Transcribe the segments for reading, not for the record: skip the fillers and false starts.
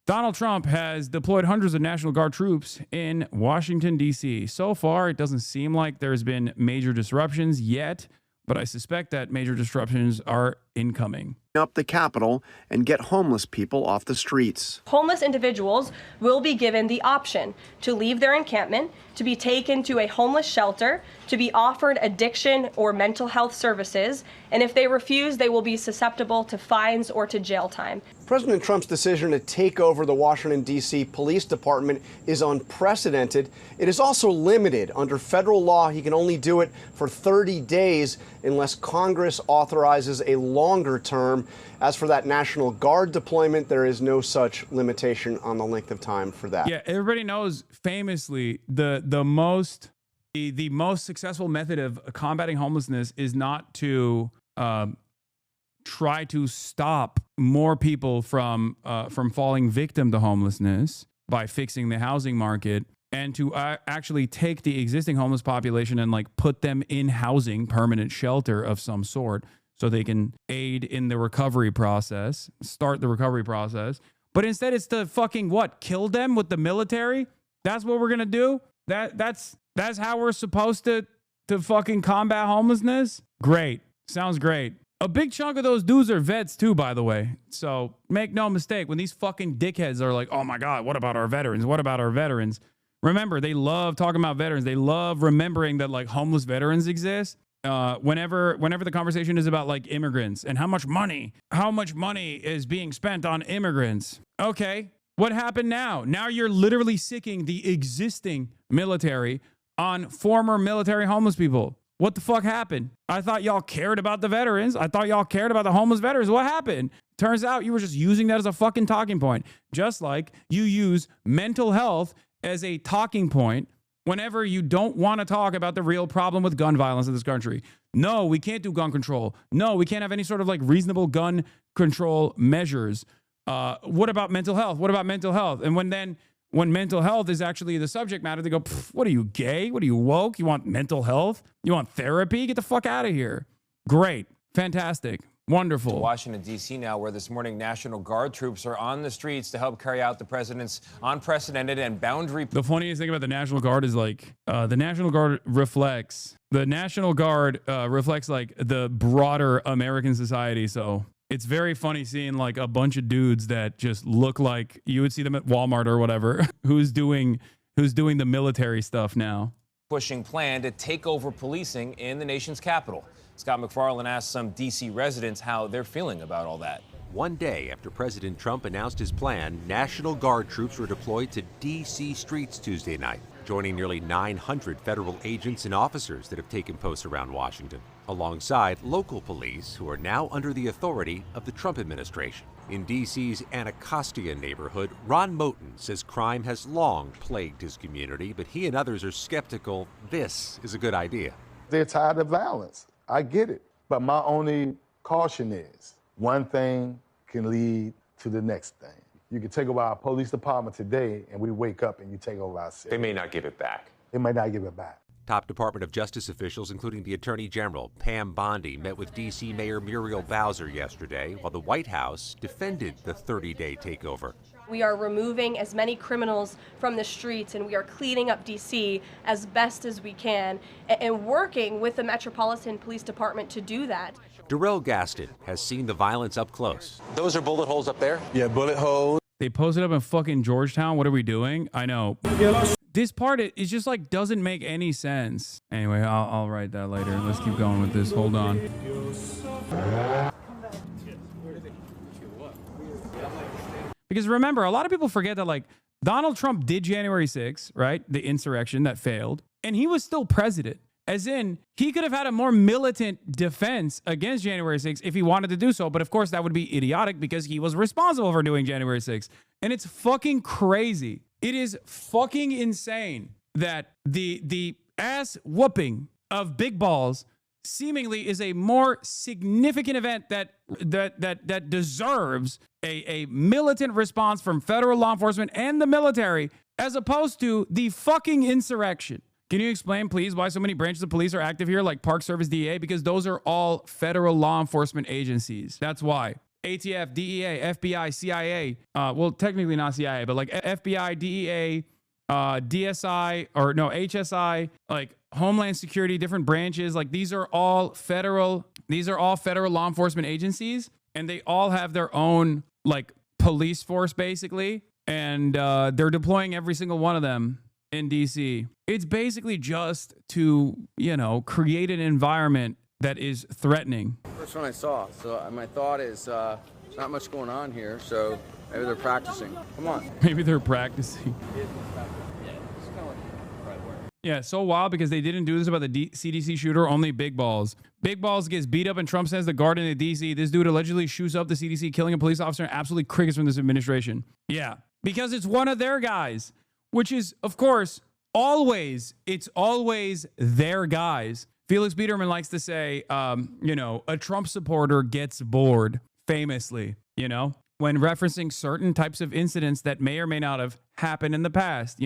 Donald Trump has deployed hundreds of National Guard troops in Washington, D.C. So far, it doesn't seem like there's been major disruptions yet, but I suspect that major disruptions are incoming. Up the Capitol and get homeless people off the streets. Homeless individuals will be given the option to leave their encampment, to be taken to a homeless shelter, to be offered addiction or mental health services, and if they refuse, they will be susceptible to fines or to jail time. President Trump's decision to take over the Washington, D.C. Police Department is unprecedented. It is also limited. Under federal law, he can only do it for 30 days unless Congress authorizes a longer term. As for that National Guard deployment, there is no such limitation on the length of time for that. Yeah, everybody knows famously the most successful method of combating homelessness is not to try to stop more people from falling victim to homelessness by fixing the housing market, and to actually take the existing homeless population and like put them in housing, permanent shelter of some sort, so they can aid in the recovery process, start the recovery process. But instead it's to fucking what? Kill them with the military? That's what we're gonna do? That's how we're supposed to fucking combat homelessness? Great. Sounds great. A big chunk of those dudes are vets too, by the way. So make no mistake, when these fucking dickheads are like, oh my God, what about our veterans? What about our veterans? Remember, they love talking about veterans. They love remembering that like homeless veterans exist. Whenever the conversation is about like immigrants and how much money is being spent on immigrants. Okay, what happened now? Now you're literally sicking the existing military on former military homeless people. What the fuck happened? I thought y'all cared about the veterans. I thought y'all cared about the homeless veterans. What happened? Turns out you were just using that as a fucking talking point. Just like you use mental health as a talking point whenever you don't want to talk about the real problem with gun violence in this country. No, we can't do gun control. No, we can't have any sort of like reasonable gun control measures. What about mental health? What about mental health? And when mental health is actually the subject matter, they go, what are you, gay? What are you, woke? You want mental health? You want therapy? Get the fuck out of here. Great. Fantastic. Wonderful. Washington, D.C. now, where this morning National Guard troops are on the streets to help carry out the president's unprecedented and boundary. The funniest thing about the National Guard is like the National Guard reflects like the broader American society. So it's very funny seeing like a bunch of dudes that just look like you would see them at Walmart or whatever, who's doing the military stuff now. Pushing plan to take over policing in the nation's capital. Scott McFarlane asked some D.C. residents how they're feeling about all that. One day after President Trump announced his plan, National Guard troops were deployed to D.C. streets Tuesday night, joining nearly 900 federal agents and officers that have taken posts around Washington, alongside local police who are now under the authority of the Trump administration. In D.C.'s Anacostia neighborhood, Ron Moten says crime has long plagued his community, but he and others are skeptical this is a good idea. They're tired of violence. I get it. But my only caution is one thing can lead to the next thing. You can take over our police department today and we wake up and you take over our city. They may not give it back. They may not give it back. Top Department of Justice officials, including the Attorney General Pam Bondi, met with D.C. Mayor Muriel Bowser yesterday, while the White House defended the 30-day takeover. We are removing as many criminals from the streets, and we are cleaning up D.C. as best as we can, and working with the Metropolitan Police Department to do that. Darrell Gaston has seen the violence up close. Those are bullet holes up there? Yeah, bullet holes. They posted up in fucking Georgetown. What are we doing? I know. This part, it just like doesn't make any sense. Anyway, I'll write that later. Let's keep going with this. Hold on. Because remember, a lot of people forget that like Donald Trump did January 6th, right? The insurrection that failed. And he was still president. As in, he could have had a more militant defense against January 6th if he wanted to do so. But of course, that would be idiotic because he was responsible for doing January 6th. And it's fucking crazy. It is fucking insane that the ass whooping of big balls seemingly is a more significant event that deserves a militant response from federal law enforcement and the military, as opposed to the fucking insurrection. Can you explain, please, why so many branches of police are active here, like Park Service, DEA? Because those are all federal law enforcement agencies. That's why. ATF, DEA, FBI, CIA. Well, technically not CIA, but like FBI, DEA, DSI, or no, HSI, like Homeland Security, different branches. Like these are all federal law enforcement agencies, and they all have their own like police force basically. And they're deploying every single one of them in DC. It's basically just to, create an environment that is threatening. First one I saw. So my thought is not much going on here, so maybe they're practicing. Come on. Maybe they're practicing. Yeah, so wild because they didn't do this about the CDC shooter, only Big Balls. Big Balls gets beat up and Trump sends the guard into DC. This dude allegedly shoots up the CDC, killing a police officer, and absolutely crickets from this administration. Yeah, because it's one of their guys, which is, of course, it's always their guys. Felix Biederman likes to say, a Trump supporter gets bored, famously, when referencing certain types of incidents that may or may not have happened in the past,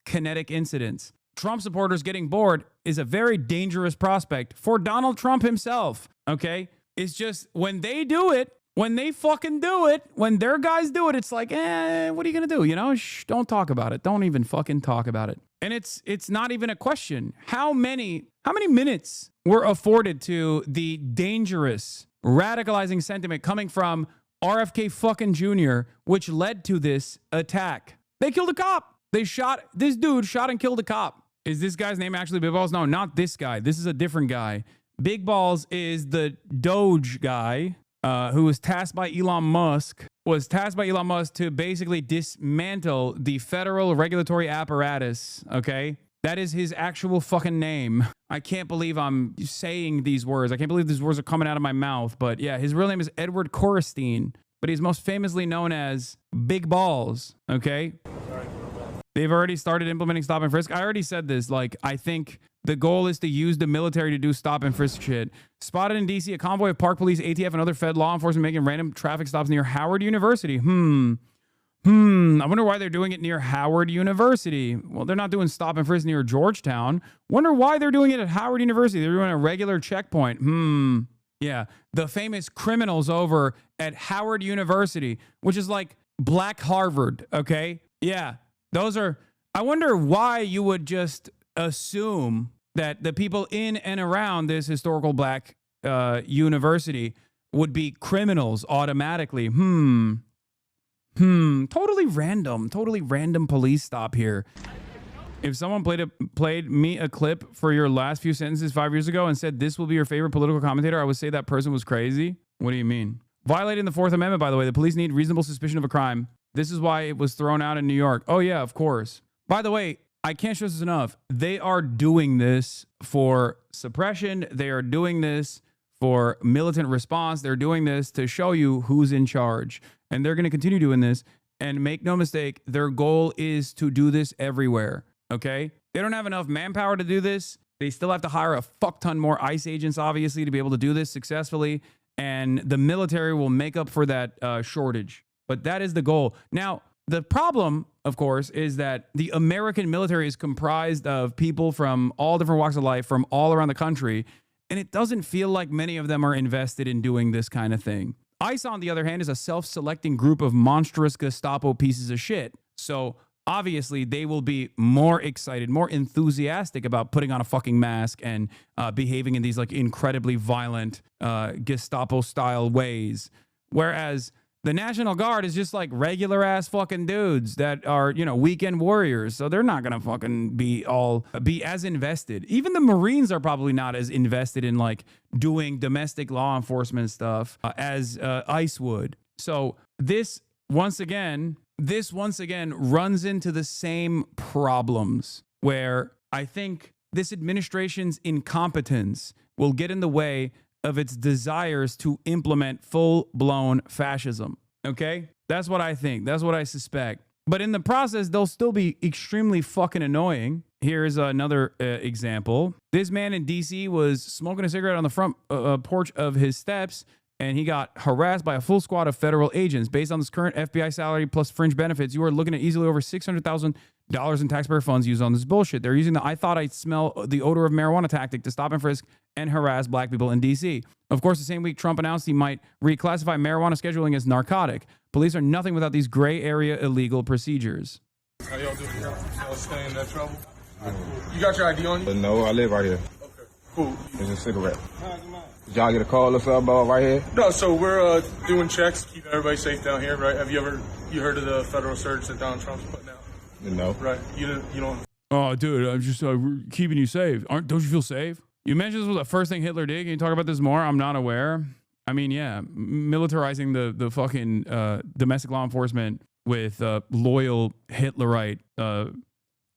kinetic incidents. Trump supporters getting bored is a very dangerous prospect for Donald Trump himself, okay? It's just when they do it, when they fucking do it, when their guys do it, it's like, what are you going to do? Shh, don't talk about it. Don't even fucking talk about it. And it's not even a question. How many minutes were afforded to the dangerous, radicalizing sentiment coming from RFK fucking Jr., which led to this attack? They killed a cop. This dude shot and killed a cop. Is this guy's name actually Big Balls? No, not this guy. This is a different guy. Big Balls is the Doge guy who was tasked by Elon Musk to basically dismantle the federal regulatory apparatus, okay? That is his actual fucking name. I can't believe I'm saying these words. I can't believe these words are coming out of my mouth. But yeah, his real name is Edward Korestein, but he's most famously known as Big Balls, okay? They've already started implementing stop and frisk. I already said this. Like, I think the goal is to use the military to do stop and frisk shit. Spotted in D.C., a convoy of Park Police, ATF, and other Fed law enforcement making random traffic stops near Howard University. I wonder why they're doing it near Howard University. Well, they're not doing stop and frisk near Georgetown. Wonder why they're doing it at Howard University. They're doing a regular checkpoint. Yeah, the famous criminals over at Howard University, which is like Black Harvard, okay? Yeah. I wonder why you would just assume that the people in and around this historical Black university would be criminals automatically. Totally random police stop here. If someone played me a clip for your last few sentences 5 years ago and said this will be your favorite political commentator, I would say that person was crazy. What do you mean? Violating the Fourth Amendment, by the way. The police need reasonable suspicion of a crime. This is why it was thrown out in New York. Oh, yeah, of course. By the way, I can't stress this enough. They are doing this for suppression. They are doing this for militant response. They're doing this to show you who's in charge. And they're going to continue doing this. And make no mistake, their goal is to do this everywhere. Okay? They don't have enough manpower to do this. They still have to hire a fuck ton more ICE agents, obviously, to be able to do this successfully. And the military will make up for that shortage. But that is the goal. Now, the problem, of course, is that the American military is comprised of people from all different walks of life, from all around the country, and it doesn't feel like many of them are invested in doing this kind of thing. ICE, on the other hand, is a self-selecting group of monstrous Gestapo pieces of shit. So obviously, they will be more excited, more enthusiastic about putting on a fucking mask and behaving in these like incredibly violent Gestapo-style ways. Whereas the National Guard is just like regular ass fucking dudes that are, weekend warriors. So they're not going to fucking be as invested. Even the Marines are probably not as invested in like doing domestic law enforcement stuff as ICE would. So this once again runs into the same problems where I think this administration's incompetence will get in the way of its desires to implement full-blown fascism, okay? That's what I think. That's what I suspect. But in the process, they'll still be extremely fucking annoying. Here's another example. This man in D.C. was smoking a cigarette on the front porch of his steps, and he got harassed by a full squad of federal agents. Based on this current FBI salary plus fringe benefits, you are looking at easily over $600,000 dollars in taxpayer funds used on this bullshit. They're using the I thought I smell the odor of marijuana tactic to stop and frisk and harass black people in D.C. Of course, the same week Trump announced he might reclassify marijuana scheduling as narcotic. Police are nothing without these gray area illegal procedures. How y'all doing? Y'all staying in that trouble? You got your ID on you? No, I live right here. Okay, cool. It's a cigarette. Did y'all get a call or something about right here? No, so we're doing checks, keeping everybody safe down here, right? Have you heard of the federal surge that Donald Trump's putting out? No. Right. You don't. Oh, dude, I'm just keeping you safe. Don't you feel safe? You mentioned this was the first thing Hitler did. Can you talk about this more? I'm not aware. I mean, yeah, militarizing the fucking domestic law enforcement with loyal Hitlerite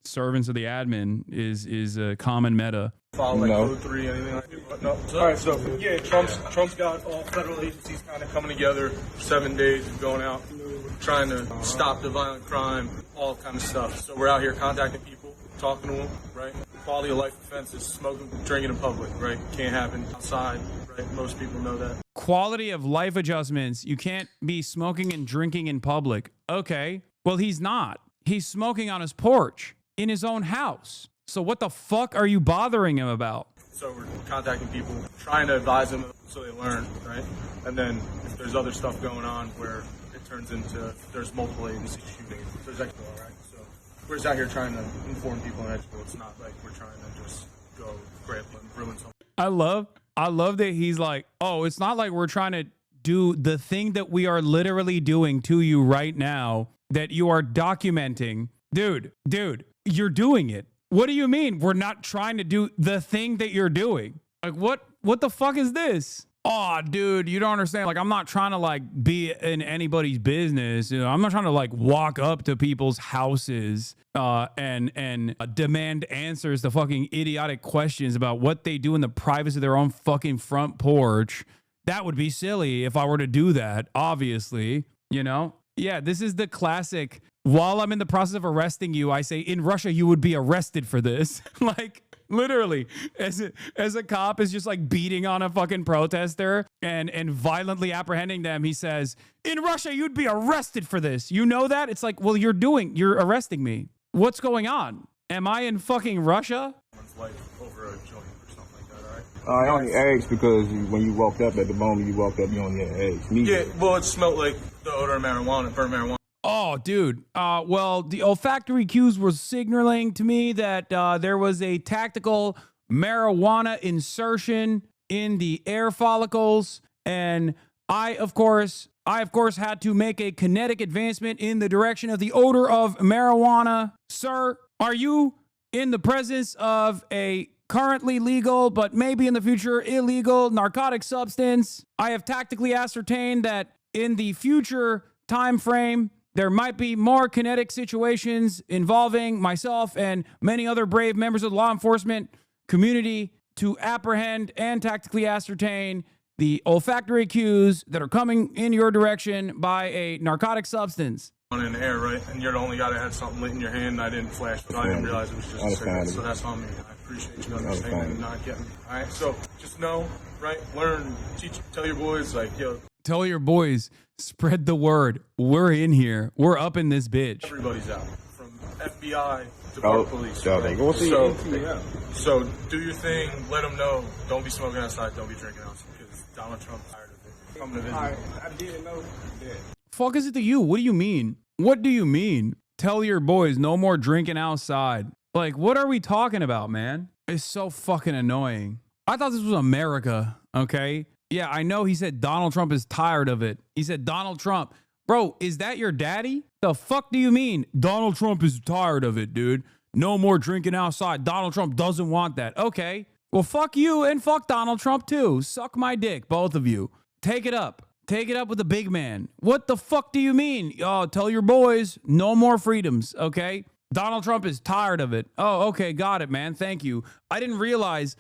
servants of the admin is a common meta. Follow like Code 3, anything like that? No. All right, so yeah, Trump's got all federal agencies kind of coming together, 7 days of going out, trying to stop the violent crime, all kind of stuff. So we're out here contacting people, talking to them, right? Quality of life offenses, smoking, drinking in public, right? Can't happen outside, right? Most people know that. Quality of life adjustments. You can't be smoking and drinking in public. Okay. Well, he's not. He's smoking on his porch in his own house. So what the fuck are you bothering him about? So we're contacting people, trying to advise them so they learn, right? And then if there's other stuff going on where it turns into there's multiple agencies shooting, there's extra, right? So we're just out here trying to inform people and educate. It's not like we're trying to just go grab and ruin something. I love that he's like, oh, it's not like we're trying to do the thing that we are literally doing to you right now that you are documenting. Dude, you're doing it. What do you mean we're not trying to do the thing that you're doing? Like, what the fuck is this? Oh, dude, you don't understand. Like, I'm not trying to like be in anybody's business. You know, I'm not trying to like walk up to people's houses and demand answers to fucking idiotic questions about what they do in the privacy of their own fucking front porch. That would be silly if I were to do that, obviously, you know? Yeah, this is the classic. While I'm in the process of arresting you, I say, in Russia, you would be arrested for this. Like, literally, as a cop is just like beating on a fucking protester and violently apprehending them, he says, in Russia, you'd be arrested for this. You know that? It's like, well, you're arresting me. What's going on? Am I in fucking Russia? Life over a joint or something like that, all right? I only asked because when you walked up, at the moment you walked up, you only had eggs. Yeah, well, it smelled like the odor of marijuana, burnt marijuana. Oh, dude. Well, the olfactory cues were signaling to me that there was a tactical marijuana insertion in the air follicles. And I, of course, had to make a kinetic advancement in the direction of the odor of marijuana. Sir, are you in the presence of a currently legal, but maybe in the future illegal narcotic substance? I have tactically ascertained that in the future time frame, there might be more kinetic situations involving myself and many other brave members of the law enforcement community to apprehend and tactically ascertain the olfactory cues that are coming in your direction by a narcotic substance. In the air, right? And you're the only guy that had something lit in your hand, and I didn't flash, but I didn't realize it was just a cigarette. So that's on me. I appreciate you understanding and not getting me. All right? So just know, right? Learn, teach, tell your boys, like, yo. Tell your boys, spread the word. We're in here. We're up in this bitch. Everybody's out, from FBI to park police. So they go see so do your thing. Let them know. Don't be smoking outside. Don't be drinking outside. Because Donald Trump's tired of it. Coming to visit. I didn't know. Yeah. Fuck is it to you? What do you mean? What do you mean? Tell your boys no more drinking outside. Like, what are we talking about, man? It's so fucking annoying. I thought this was America, okay? Yeah, I know he said Donald Trump is tired of it. He said Donald Trump. Bro, is that your daddy? The fuck do you mean? Donald Trump is tired of it, dude. No more drinking outside. Donald Trump doesn't want that. Okay. Well, fuck you and fuck Donald Trump too. Suck my dick, both of you. Take it up. Take it up with the big man. What the fuck do you mean? Oh, tell your boys no more freedoms, okay? Donald Trump is tired of it. Oh, okay, got it, man. Thank you. I didn't realize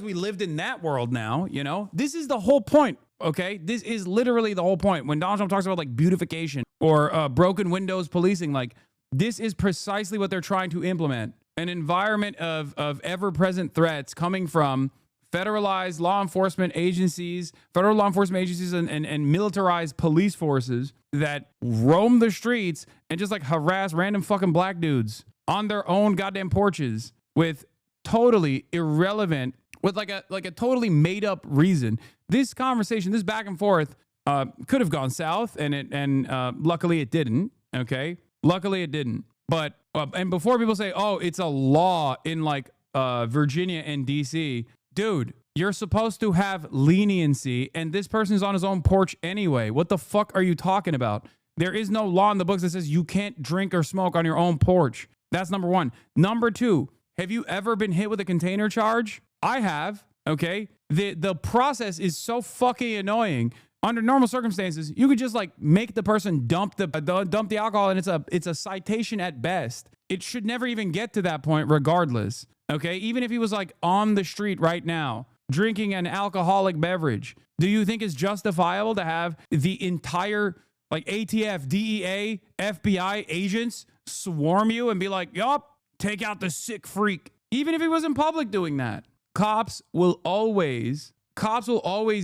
we lived in that world now, you know? This is the whole point, okay? This is literally the whole point. When Donald Trump talks about like beautification or broken windows policing, like this is precisely what they're trying to implement. An environment of ever-present threats coming from federalized law enforcement agencies, federal law enforcement agencies and militarized police forces that roam the streets and just like harass random fucking black dudes. on their own goddamn porches with totally irrelevant, with like a totally made up reason. This conversation, this back and forth, could have gone south, and luckily it didn't. Okay, luckily it didn't. But and before people say, oh, it's a law in like Virginia and DC, dude, you're supposed to have leniency, and this person's on his own porch anyway. What the fuck are you talking about? There is no law in the books that says you can't drink or smoke on your own porch. That's number one. Number two, have you ever been hit with a container charge? I have. Okay. The process is so fucking annoying. Under normal circumstances, you could just like make the person dump the alcohol, and it's a citation at best. It should never even get to that point, regardless. Okay. Even if he was like on the street right now, drinking an alcoholic beverage, do you think it's justifiable to have the entire like ATF, DEA, FBI agents swarm you and be like, yup, take out the sick freak? Even if he was in public doing that, cops will always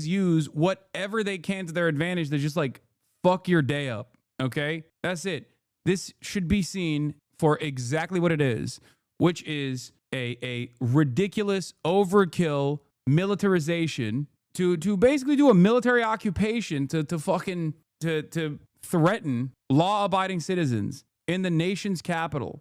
use whatever they can to their advantage to just like fuck your day up. Okay? That's it. This should be seen for exactly what it is, which is a ridiculous overkill militarization to basically do a military occupation to threaten law-abiding citizens in the nation's capital.